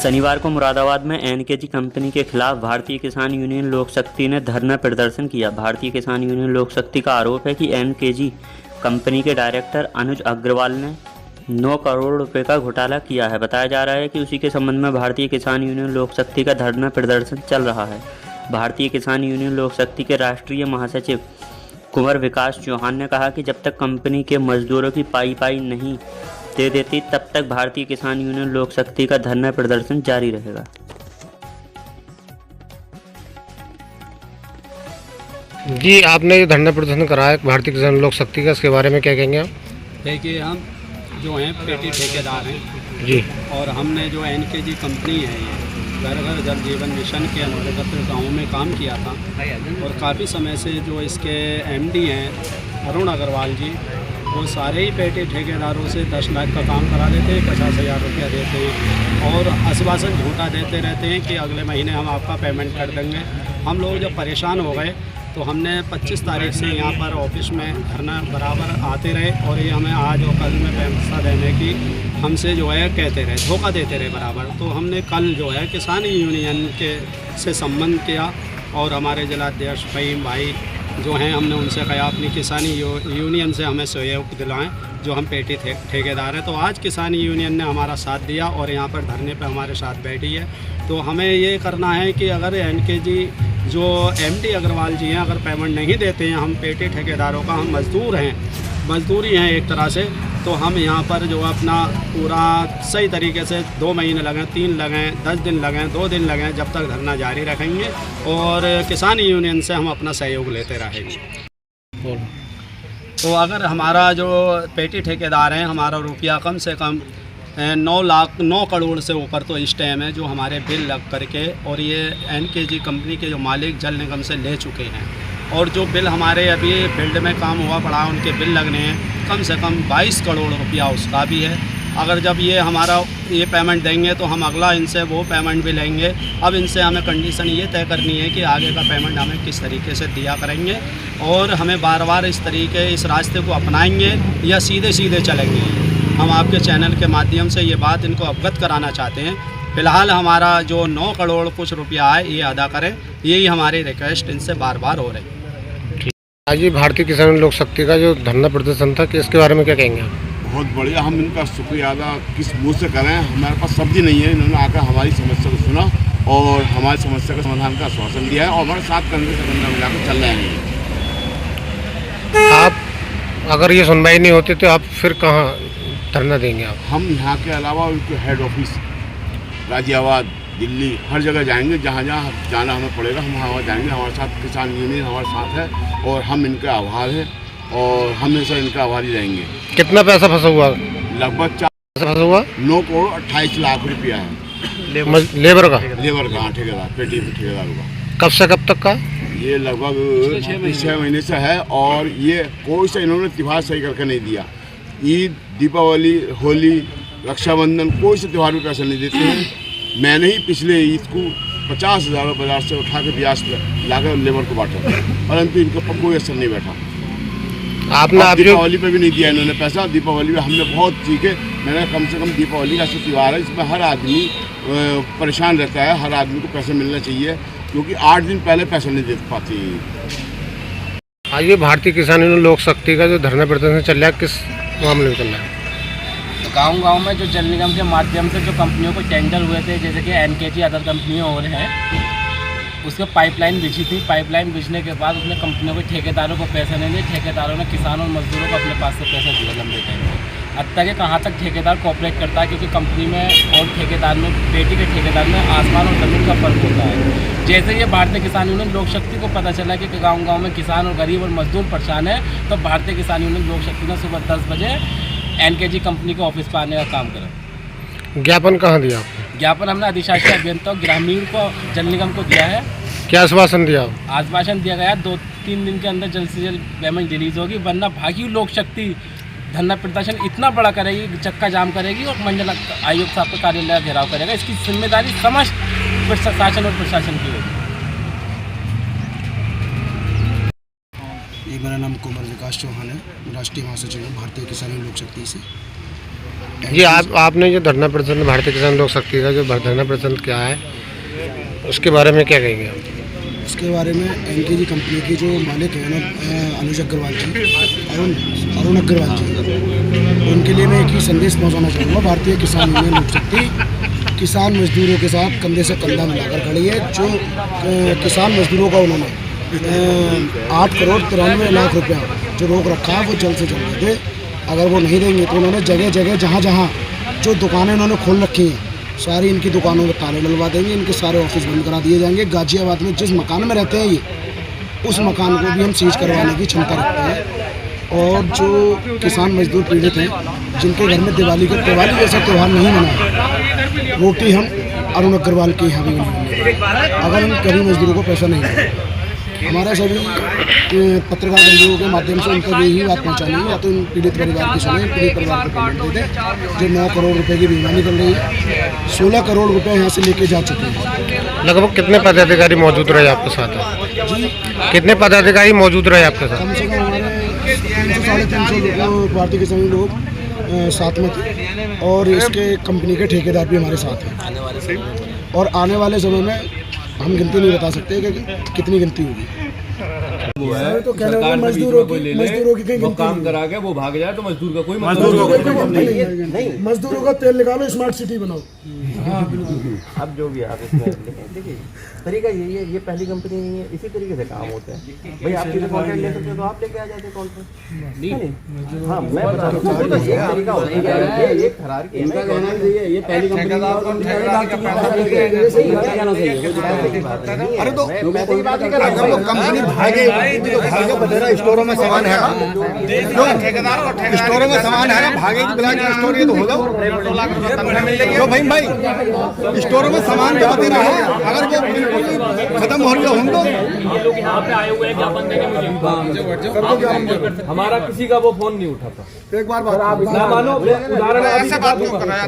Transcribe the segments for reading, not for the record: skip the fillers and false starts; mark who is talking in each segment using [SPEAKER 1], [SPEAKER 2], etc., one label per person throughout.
[SPEAKER 1] शनिवार को मुरादाबाद में एनकेजी कंपनी के खिलाफ भारतीय किसान यूनियन लोक शक्ति ने धरना प्रदर्शन किया। भारतीय किसान यूनियन लोक शक्ति का आरोप है कि एनकेजी कंपनी के डायरेक्टर अनुज अग्रवाल ने 9 करोड़ रुपए का घोटाला किया है। बताया जा रहा है कि उसी के संबंध में भारतीय किसान यूनियन लोक शक्ति का धरना प्रदर्शन चल रहा है। भारतीय किसान यूनियन लोक शक्ति के राष्ट्रीय महासचिव कुंवर विकास चौहान ने कहा कि जब तक कंपनी के मजदूरों की पाई नहीं दे देती तब तक भारतीय किसान यूनियन लोक शक्ति का धरना प्रदर्शन जारी रहेगा।
[SPEAKER 2] जी, आपने ये धरना प्रदर्शन करा है भारतीय किसान लोक शक्ति का, इसके बारे में क्या कहेंगे आप?
[SPEAKER 3] देखिए, हम जो हैं पेटी ठेकेदार हैं जी, और हमने जो एनकेजी कंपनी है ये घर घर जल जीवन मिशन के अंतर्गत गाँव में काम किया था और काफ़ी समय से जो इसके एमडी हैं अरुण अग्रवाल जी, वो सारे ही पेटी ठेकेदारों से 10 लाख का काम करा लेते हैं, 50,000 रुपया देते हैं और आश्वासन झूठा देते रहते हैं कि अगले महीने हम आपका पेमेंट कर देंगे। हम लोग जब परेशान हो गए तो हमने 25 तारीख से यहाँ पर ऑफिस में धरना बराबर आते रहे और ये हमें आज और कल में पैसा देने की हमसे जो है कहते रहे, धोखा देते रहे बराबर। तो हमने कल जो है किसान यूनियन के से संबंध किया और हमारे जिलाध्यक्ष फहीम भाई जो हैं, हमने उनसे कहा अपनी किसानी यूनियन से हमें सहयोग दिलाएं, जो हम पेटी ठेकेदार हैं। तो आज किसानी यूनियन ने हमारा साथ दिया और यहाँ पर धरने पे हमारे साथ बैठी है। तो हमें ये करना है कि अगर एनकेजी जो एमडी अग्रवाल जी हैं अगर पेमेंट नहीं देते हैं, हम पेटी ठेकेदारों का हम मजदूर हैं, मजदूरी हैं एक तरह से, तो हम यहाँ पर जो अपना पूरा सही तरीके से 2 महीने लगें, 3 लगें, 10 दिन लगें, 2 दिन लगें, जब तक धरना जारी रखेंगे और किसान यूनियन से हम अपना सहयोग लेते रहेंगे। तो अगर हमारा जो पेटी ठेकेदार हैं, हमारा रुपया कम से कम 9 करोड़ से ऊपर तो इस टाइम है जो हमारे बिल लग करके, और ये एनकेजी कंपनी के जो मालिक जल निगम से ले चुके हैं और जो बिल हमारे अभी फील्ड में काम हुआ पड़ा उनके बिल लगने हैं कम से कम 22 करोड़ रुपया उसका भी है। अगर जब ये हमारा ये पेमेंट देंगे तो हम अगला इनसे वो पेमेंट भी लेंगे। अब इनसे हमें कंडीशन ये तय करनी है कि आगे का पेमेंट हमें किस तरीके से दिया करेंगे और हमें बार बार इस तरीके इस रास्ते को अपनाएंगे या सीधे चलेंगे। हम आपके चैनल के माध्यम से ये बात इनको अवगत कराना चाहते हैं। फ़िलहाल हमारा जो 9 करोड़ कुछ रुपया है ये अदा करें, यही हमारी रिक्वेस्ट इनसे बार बार हो रही है।
[SPEAKER 2] आज ये भारतीय किसान लोक शक्ति का जो धरना प्रदर्शन था कि इसके बारे में क्या कहेंगे आप?
[SPEAKER 4] बहुत बढ़िया, हम इनका शुक्रिया अदा किस मुँह से करें। हमारे पास सब्जी नहीं है, इन्होंने आकर हमारी समस्या को सुना और हमारी समस्या का समाधान का आश्वासन दिया है और हमारे साथ कंधे से कंधा मिलाकर चल रहे हैं।
[SPEAKER 2] आप अगर ये सुनवाई नहीं होती तो आप फिर कहाँ धरना देंगे आप?
[SPEAKER 4] हम यहाँ के अलावा उनके हेड ऑफिस गाजियाबाद, दिल्ली, हर जगह जाएंगे, जहाँ जहाँ जाना हमें पड़ेगा हम वहाँ जाएंगे। हमारे साथ किसान यूनियन हमारे साथ है और हम इनके आभार हैं और हमेशा इनका आभारी रहेंगे।
[SPEAKER 2] कितना पैसा फंसा हुआ?
[SPEAKER 4] लगभग
[SPEAKER 2] 9
[SPEAKER 4] करोड़ 28 लाख रुपया है
[SPEAKER 2] लेबर का
[SPEAKER 4] ठेकेदार, पेटी ठेकेदारों का।
[SPEAKER 2] कब से कब तक का?
[SPEAKER 4] ये लगभग 6 महीने से है और ये कोई सा इन्होंने त्योहार सही करके नहीं दिया। ईद, दीपावली, होली, रक्षाबंधन, कोई से त्यौहार में पैसा नहीं देते हैं। मैंने ही पिछले ईद को 50,000 बाजार से उठा के ब्याज लाकर लेबर को बांटा, परंतु इनके ऊपर कोई असर नहीं बैठा।
[SPEAKER 2] आपने
[SPEAKER 4] दीपावली पे भी नहीं दिया इन्होंने पैसा। दीपावली में हमने बहुत चीखे, मैंने कम से कम दीपावली का ऐसा त्यौहार है इसमें हर आदमी परेशान रहता है, हर आदमी को पैसा मिलना चाहिए क्योंकि 8 दिन पहले पैसा नहीं दे पाती।
[SPEAKER 2] आइए, भारतीय किसान यूनियन लोक शक्ति का जो धरना प्रदर्शन चल रहा है किस मामले में चल रहा है?
[SPEAKER 5] गांव में जो जल निगम के माध्यम से जो कंपनियों को टेंडर हुए थे, जैसे कि एनकेजी अदर कंपनियों और हैं, उसके पाइपलाइन बिछी थी। पाइपलाइन बिछने के बाद उसने कंपनियों के ठेकेदारों को पैसे नहीं दिए। ठेकेदारों ने किसानों और मजदूरों को अपने पास से पैसे दिए लंबे टाइम में। अब तक कहाँ तक ठेकेदार कोऑपरेट करता है, क्योंकि कंपनी में और ठेकेदार में, पेटी के ठेकेदार में आसमान और ज़मीन का फ़र्क होता है। जैसे ये भारतीय किसान यूनियन लोक शक्ति को पता चला कि गाँव में किसान और गरीब और मजदूर परेशान है, तो भारतीय किसान यूनियन लोक शक्ति ने सुबह 10 बजे एनकेजी कंपनी के ऑफिस पर आने का काम करा।
[SPEAKER 2] ज्ञापन कहाँ दिया आपने?
[SPEAKER 5] ज्ञापन हमने अधिशासी अभियंता ग्रामीण को जल निगम को दिया है।
[SPEAKER 2] क्या आश्वासन दिया?
[SPEAKER 5] आश्वासन दिया गया 2-3 दिन के अंदर जल्द से जल्द पेमेंट रिलीज होगी, वरना भागी लोक शक्ति धरना प्रदर्शन इतना बड़ा करेगी, चक्का जाम करेगी और मंडल आयुक्त साहब का कार्यालय घेराव करेगा। इसकी जिम्मेदारी समस्त प्रशासन और प्रशासन की होगी।
[SPEAKER 6] मेरा नाम कुंवर विकास चौहान है, राष्ट्रीय महासचिव हूँ भारतीय किसान लोक शक्ति से।
[SPEAKER 2] जी आपने जो धरना प्रदर्शन भारतीय किसान लोक शक्ति का जो धरना प्रदर्शन किया है उसके बारे में क्या कहेंगे आप?
[SPEAKER 6] इसके बारे में एनकेजी कंपनी के जो मालिक हैं ना अनुज अग्रवाल जी, अरुण अग्रवाल जी, उनके लिए मैं एक ही संदेश पहुंचाना चाहूँगा। भारतीय किसान यूनियन लोक शक्ति किसान मजदूरों के साथ कंधे से कंधा मिलाकर खड़ी है। जो किसान मजदूरों का उन्होंने 8,93,00,000 रुपया जो रोक रखा है वो जल्द से जल्द दे। अगर वो नहीं देंगे तो उन्होंने जगह जगह जहाँ जहाँ जो दुकानें उन्होंने खोल रखी हैं सारी इनकी दुकानों में ताले डलवा देंगे, इनके सारे ऑफिस बंद करा दिए जाएंगे। गाजियाबाद में जिस मकान में रहते हैं ये, उस मकान को भी हम सीज करवाने की क्षमता रखते हैं। और जो किसान मजदूर पीड़ित हैं जिनके घर में दिवाली जैसा त्यौहार नहीं मना, रोटी हम अरुण अग्रवाल के यहाँ भी नहीं मिलेगी अगर हम गरीब मजदूरों को पैसा नहीं दें। हमारा सभी पत्रकार बंधुओं के माध्यम से उनको यही बात पहुंचानी है, या तो इन पीड़ित परिवार की सुने, पीड़ित परिवार को पेमेंट दे दें। जो 9 करोड़ रुपए की बीमा निकल रही है, 16 करोड़ रुपए यहाँ से लेके जा चुके हैं।
[SPEAKER 2] लगभग कितने पदाधिकारी मौजूद रहे आपके साथ?
[SPEAKER 6] जी,
[SPEAKER 2] कितने पदाधिकारी मौजूद रहे आपके साथ?
[SPEAKER 6] कम से कम हमारे 300-350 लोग भारतीय किसान लोग साथ में थे, और इसके कंपनी के ठेकेदार भी हमारे साथ हैं। और आने वाले समय में हम गिनती नहीं बता सकते कि कितनी गिनती होगी। तो कहने मजदूरों की वो काम करा के वो भाग जाए तो मजदूर का कोई नहीं, मजदूरों का तेल निकालो, स्मार्ट सिटी बनाओ।
[SPEAKER 7] अब जो भी आप इसमें देखिए तरीका यही है, ये पहली कंपनी नहीं है, इसी तरीके से काम होता है। भाई आप सीधे कॉन्ट्रैक्ट ले सकते हो तो आप लेके आ जाते कॉन्ट्रैक्ट। हाँ मैं बता रहा हूँ ये तरीका होता है। ये खरार के इनका कहना है ये पहली कंपनी अरे तो कंपनी भागे बतेरा स्टोरों में सामान है, स्टोरों में सामान है, भागे की ब्लैक स्टोर ये तो होगा तो भाई स्टोरों में सामान जो बतेरा है अगर वो बिल्कुल खत्म हो रही होंगे।
[SPEAKER 5] ये लोग यहाँ पे आए हुए हैं ज्ञापन देने मुझे, हमारा किसी का वो फोन नहीं उठाता।
[SPEAKER 6] एक बार
[SPEAKER 5] ना मानो उदाहरण
[SPEAKER 7] ऐसे बात क्यों कर रहा है?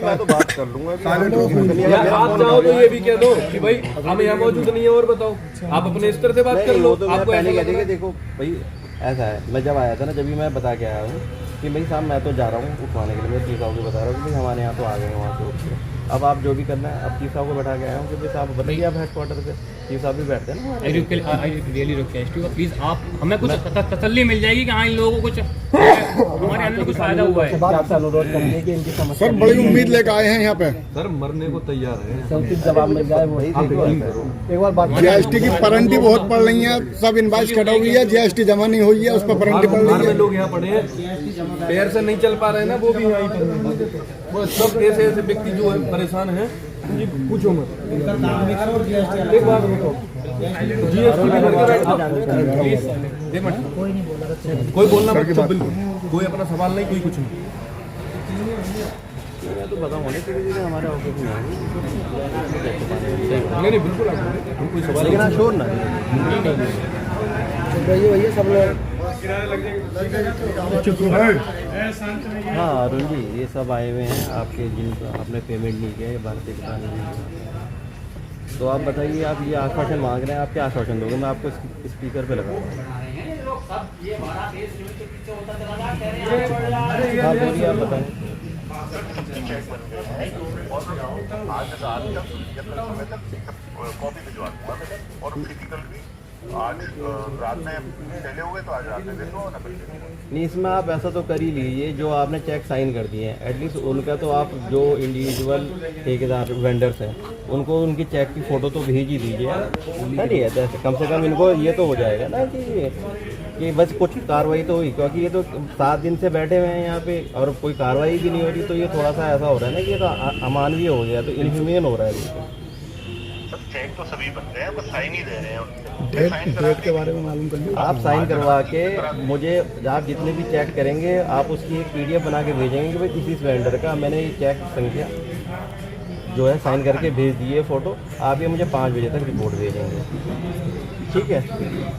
[SPEAKER 7] मैं तो बात कर लूंगा।
[SPEAKER 5] आप चाहो तो ये भी कह दो कि भाई हम यहाँ मौजूद नहीं है और बताओ, आप अपने स्तर से बात कर लो।
[SPEAKER 7] आपको पहले कह देंगे देखो भाई ऐसा है, मैं जब आया था ना, जब मैं बता के आया हूँ कि भाई साहब मैं तो जा रहा हूँ उठवाने के लिए, मैं चीफ साहब को बता रहा हूँ कि भाई हमारे यहाँ तो आ गए वहाँ से उठ के। अब आप जो भी करना है, अब चीफ साहब को बैठा के आया हूँ कि भाई साहब बताइए आप हेडक्वार्टर पे, चीफ साहब भी बैठते हैं ना।
[SPEAKER 5] रियली रिक्वेस्ट यू प्लीज, आप हमें कुछ तसल्ली मिल जाएगी कि हाँ इन लोगों को कुछ हमारे अंदर कुछ फायदा हुआ है।
[SPEAKER 7] आपसे अनुरोध करने की इनकी समस्या
[SPEAKER 6] सर बड़ी उम्मीद लेकर आए हैं यहाँ पे।
[SPEAKER 3] सर मरने को तैयार है,
[SPEAKER 7] उचित जवाब मिल जाए वही एक बार बात।
[SPEAKER 6] जीएसटी की परंटी बहुत पड़ रही है, सब इनवाइस कटा हुई है, जीएसटी जमा नहीं हुई है, उस पर परंटी पड़ रही है।
[SPEAKER 3] लोग यहाँ पड़े हैं पैर से नहीं चल पा रहे हैं ना, वो भी यहाँ पर वो सब ऐसे ऐसे व्यक्ति जो है परेशान हैं, पूछो मत। एक बात बताओ, जीएसटी भी करके बैठा कोई बोलना मत, बिल्कुल कोई अपना सवाल नहीं, कोई कुछ नहीं।
[SPEAKER 7] मैं तो बताऊँ हमारे ऑफिस में
[SPEAKER 3] नहीं बिल्कुल आप कोई सवाल
[SPEAKER 7] लेकिन आप शोर ना भैया सब लोग। हाँ अरुण जी ये सब आए हुए हैं आपके, जिनका आपने पेमेंट नहीं किया है भारतीय किसान यूनियन। तो आप बताइए, आप ये आश्वासन मांग रहे हैं, आप क्या आश्वासन दोगे? मैं आपको स्पीकर पे लगाऊंगा। हाँ बोलिए, आप बताएं।
[SPEAKER 8] आज रात में पहले हुए तो आज रात में देखो ना।
[SPEAKER 7] नहीं इसमें आप ऐसा तो कर ही लीजिए, जो आपने चेक साइन कर दिए हैं एटलीस्ट उनका तो आप जो इंडिविजुअल ठेकेदार वेंडर्स हैं उनको उनकी चेक की फ़ोटो तो भेज ही दीजिए है नहीं है, तो कम से कम इनको ये तो हो जाएगा ना कि बस कुछ कार्रवाई तो हुई, क्योंकि ये तो 7 दिन से बैठे हुए हैं यहाँ पे और कोई कार्रवाई भी नहीं हो रही, तो ये थोड़ा सा ऐसा हो रहा है ना कि ये तो अमानवीय हो गया, तो इनह्यूमेन हो रहा है।
[SPEAKER 8] चेक तो सभी बनते हैं, बस साइन ही दे रहे हैं।
[SPEAKER 6] डेट के बारे में मालूम कर लीजिए।
[SPEAKER 7] आप साइन करवा के मुझे, आप जितने भी चेक करेंगे आप उसकी एक PDF बना के भेजेंगे कि भाई इस वेंडर का मैंने ये चेक संख्या जो है साइन करके भेज दिए फ़ोटो, आप ये मुझे 5 बजे तक रिपोर्ट भेजेंगे, ठीक है?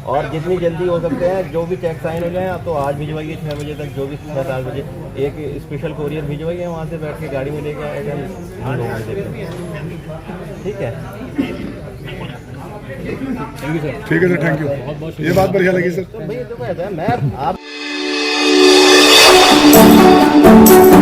[SPEAKER 7] और जितनी जल्दी हो सकते हैं जो भी चेक साइन हो जाए, आप तो आज भिजवाइए 6 बजे तक, जो भी 7 बजे एक स्पेशल कोरियर भिजवाइए, वहाँ से बैठ के गाड़ी में लेके आएगा, हम लोग ठीक है?
[SPEAKER 6] ठीक है सर, थैंक यू, ये बात बढ़िया लगी सर।
[SPEAKER 7] तो भैया देखो ऐसा है, मैं आप
[SPEAKER 9] है।